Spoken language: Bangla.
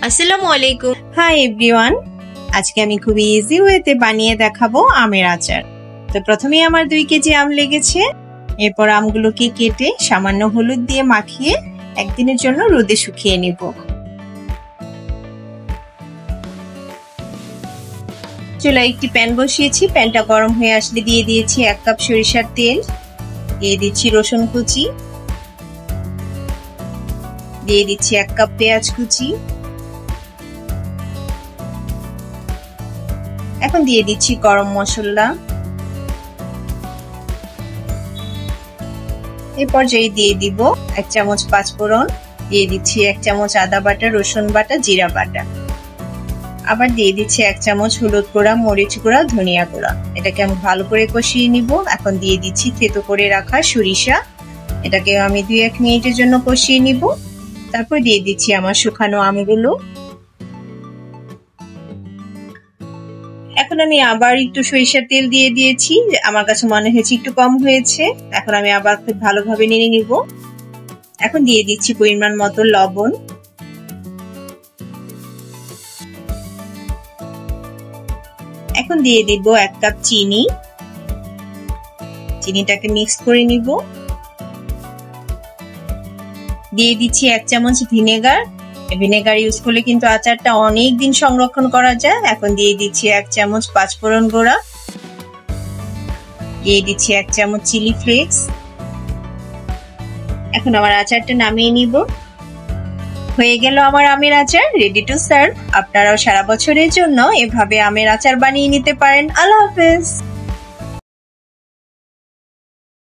আসসালামু আলাইকুম। হাই এভরিওয়ান, আজকে আমি খুব ইজি ওয়েতে বানিয়ে দেখাবো আমের আচার। তো প্রথমেই আমার 2 কেজি আম লেগেছে। এরপর আমগুলোকে কেটে সামান্য হলুদ দিয়ে মাখিয়ে একদিনের জন্য রোদে শুকিয়ে নিব। চুলায় একটি প্যান বসিয়েছি, প্যানটা গরম হয়ে আসলে দিয়ে দিয়েছি 1 কাপ সরিষার তেল, দিয়ে দিচ্ছি রসুন কুচি, দিয়ে দিচ্ছি 1 কাপ পেঁয়াজ কুচি, এখন দিয়ে দিচ্ছি গরম মশলা। এই পর্যায়ে দিয়ে দিব 1 চামচ পাঁচফোড়ন, দিয়ে দিচ্ছি 1 চামচ আদা বাটা, রসুন বাটা, জিরা বাটা, আবার দিয়ে দিচ্ছি 1 চামচ হলুদ গুঁড়া, মরিচ গুঁড়া, ধনিয়া গুঁড়া। এটাকে আমি ভালো করে কষিয়ে নিব। এখন দিয়ে দিচ্ছি থেতো করে রাখা সরিষা, এটাকে আমি 2-1 মিনিটের জন্য কষিয়ে নিব। তারপর দিয়ে দিচ্ছি আমার শুকানো আমগুলো। এখন আমি আবার একটু সরিষার তেল দিয়ে দিয়েছি, আমার কাছে মনে হয়েছে একটু কম হয়েছে। এখন আমি আবার খুব ভালোভাবে নেড়ে নিব। এখন দিয়ে দিচ্ছি পরিমাণ মতো লবণ, এখন দিয়ে দিব 1 কাপ চিনি, চিনিটাকে মিক্স করে নিব। দিয়ে দিচ্ছি 1 চামচ ভিনেগার, ভিনেগার ইউজ করলে কিন্তু আচারটা অনেক দিন সংরক্ষণ করা যায়। এখন দিয়ে দিচ্ছি 1 চামচ পাঁচফোড়ন গুঁড়া, দিয়ে দিচ্ছি 1 চামচ চিলি ফ্লেক্স। এখন আমার আচারটা নামিয়ে নিব। হয়ে গেল আমার আমের আচার, রেডি টু সার্ভ। আপনারাও সারা বছরের জন্য এভাবে আমের আচার বানিয়ে নিতে পারেন। আল্লাহ হাফেজ।